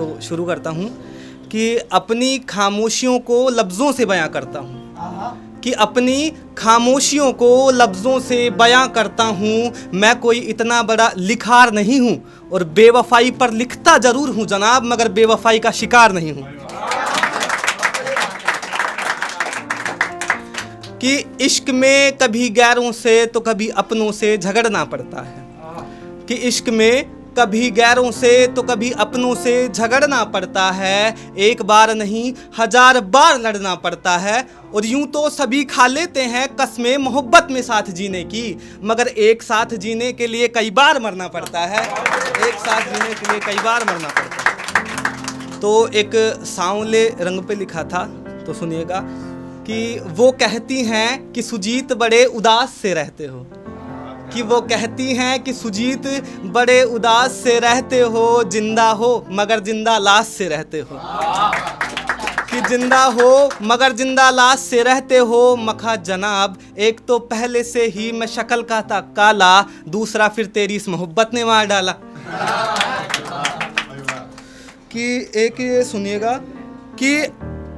तो शुरू करता हूँ कि अपनी खामोशियों को लफ्ज़ों से बयां करता हूँ, कि अपनी खामोशियों को लफ्ज़ों से बयां करता हूँ। मैं कोई इतना बड़ा लिखार नहीं हूँ और बेवफाई पर लिखता ज़रूर हूँ जनाब, मगर बेवफाई का शिकार नहीं हूँ। कि इश्क में कभी गैरों से तो कभी अपनों से झगड़ना पड़ता है, कि इश्क में कभी गैरों से तो कभी अपनों से झगड़ना पड़ता है। एक बार नहीं 1000 बार लड़ना पड़ता है। और यूं तो सभी खा लेते हैं कसमें मोहब्बत में साथ जीने की, मगर एक साथ जीने के लिए कई बार मरना पड़ता है। एक साथ जीने के लिए कई बार मरना पड़ता है। तो एक सांवले रंग पे लिखा था, तो सुनिएगा कि वो कहती हैं कि सुजीत बड़े उदास से रहते हो, कि वो कहती हैं कि सुजीत बड़े उदास से रहते हो, जिंदा हो मगर जिंदा लाश से रहते हो, कि जिंदा हो मगर जिंदा लाश से रहते हो। मखा जनाब एक तो पहले से ही मैं शक्ल का था काला, दूसरा फिर तेरी इस मोहब्बत ने मार डाला। कि एक ये सुनिएगा कि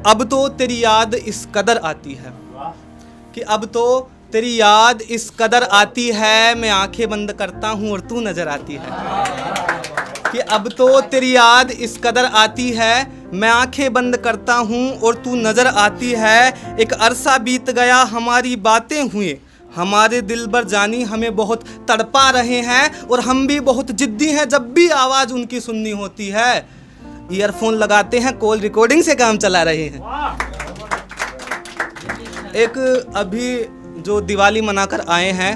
अब तो तेरी याद इस कदर आती है, कि अब तो तेरी याद इस कदर आती है, मैं आंखें बंद करता हूँ और तू नज़र आती है। कि अब तो तेरी याद इस कदर आती है, मैं आंखें बंद करता हूँ और तू नज़र आती है। एक अरसा बीत गया हमारी बातें हुए, हमारे दिल भर जानी हमें बहुत तड़पा रहे हैं, और हम भी बहुत जिद्दी हैं जब भी आवाज़ उनकी सुननी होती है। ईयरफोन लगाते हैं, कॉल रिकॉर्डिंग से काम चला रहे हैं। एक अभी जो दिवाली मनाकर आए हैं,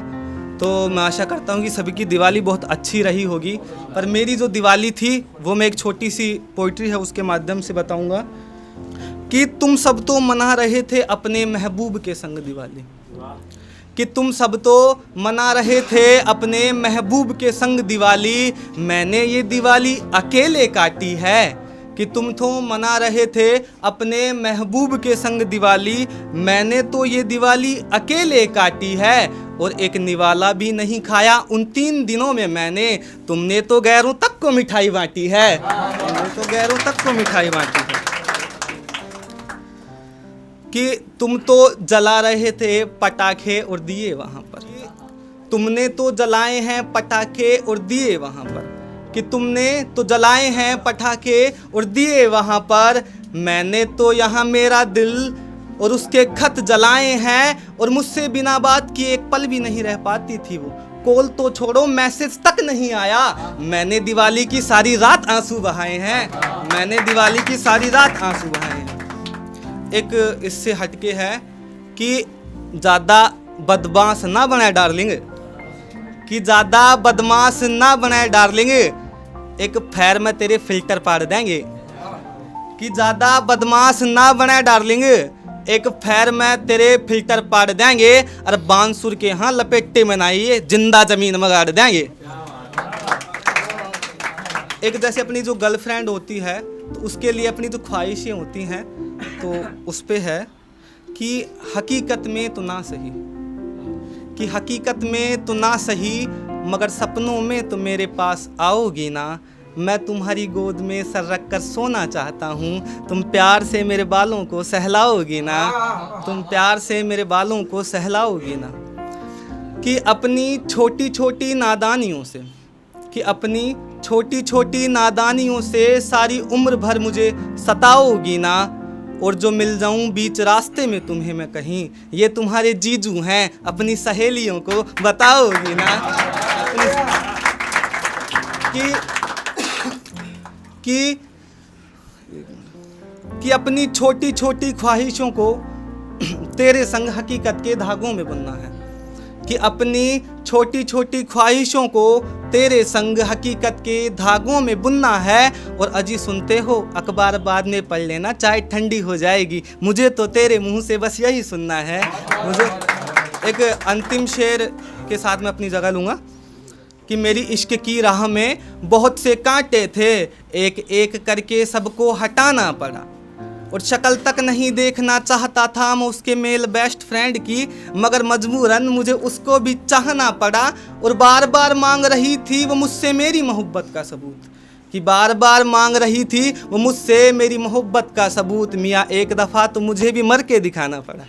तो मैं आशा करता हूँ कि सभी की दिवाली बहुत अच्छी रही होगी, पर मेरी जो दिवाली थी वो मैं एक छोटी सी पोइट्री है उसके माध्यम से बताऊँगा। कि तुम सब तो मना रहे थे अपने महबूब के संग दिवाली, कि तुम सब तो मना रहे थे अपने महबूब के संग दिवाली, मैंने ये दिवाली अकेले काटी है। कि तुम तो मना रहे थे अपने महबूब के संग दिवाली, मैंने तो ये दिवाली अकेले काटी है, और एक निवाला भी नहीं खाया उन 3 दिनों में मैंने, तुमने तो गैरों तक को मिठाई बांटी है, तुमने तो गैरों तक को मिठाई बांटी है। कि तुम तो जला रहे थे पटाखे और दिए वहाँ पर, तुमने तो जलाए हैं पटाखे और दिए वहाँ पर, कि तुमने तो जलाए हैं पटाखे और दिए वहाँ पर, मैंने तो यहाँ मेरा दिल और उसके खत जलाए हैं, और मुझसे बिना बात किए एक पल भी नहीं रह पाती थी वो, कॉल तो छोड़ो मैसेज तक नहीं आया, मैंने दिवाली की सारी रात आंसू बहाए हैं, मैंने दिवाली की सारी रात आंसू बहाए हैं। एक इससे हटके है कि ज़्यादा बदमाश ना बनाए डार्लिंग, कि ज़्यादा बदमाश ना बनाए डार्लिंग, एक फैर में तेरे फिल्टर पाड़ देंगे। कि ज़्यादा बदमाश ना बनाए डार्लिंग, एक फैर में तेरे फिल्टर पाड़ देंगे, और बांसुर के यहाँ लपेटे में नाइए जिंदा जमीन में गाड़ देंगे। एक जैसे अपनी जो गर्लफ्रेंड होती है तो उसके लिए अपनी जो ख्वाहिशें होती हैं, तो उस पे है कि हकीकत में तो ना सही, कि हकीकत में तो ना सही, मगर सपनों में तो मेरे पास आओगी ना, मैं तुम्हारी गोद में सर रख कर सोना चाहता हूँ, तुम प्यार से मेरे बालों को सहलाओगी ना, तुम प्यार से मेरे बालों को सहलाओगी ना। कि अपनी छोटी छोटी नादानियों से, कि अपनी छोटी छोटी नादानियों से सारी उम्र भर मुझे सताओगी ना, और जो मिल जाऊं बीच रास्ते में तुम्हें मैं कहीं, ये तुम्हारे जीजू हैं अपनी सहेलियों को बताओगी ना। कि अपनी छोटी छोटी ख्वाहिशों को तेरे संग हकीकत के धागों में बुनना है, कि अपनी छोटी छोटी ख्वाहिशों को तेरे संग हकीकत के धागों में बुनना है। और अजी सुनते हो अखबार बाद में पढ़ लेना, चाय ठंडी हो जाएगी, मुझे तो तेरे मुंह से बस यही सुनना है। मुझे एक अंतिम शेर के साथ मैं अपनी जगह लूँगा कि मेरी इश्क की राह में बहुत से कांटे थे, एक एक करके सबको हटाना पड़ा, और शक्ल तक नहीं देखना चाहता था मैं उसके मेल बेस्ट फ्रेंड की, मगर मजबूरन मुझे उसको भी चाहना पड़ा, और बार बार मांग रही थी वो मुझसे मेरी मोहब्बत का सबूत, कि बार बार मांग रही थी वो मुझसे मेरी मोहब्बत का सबूत, मियाँ एक दफ़ा तो मुझे भी मर के दिखाना पड़ा।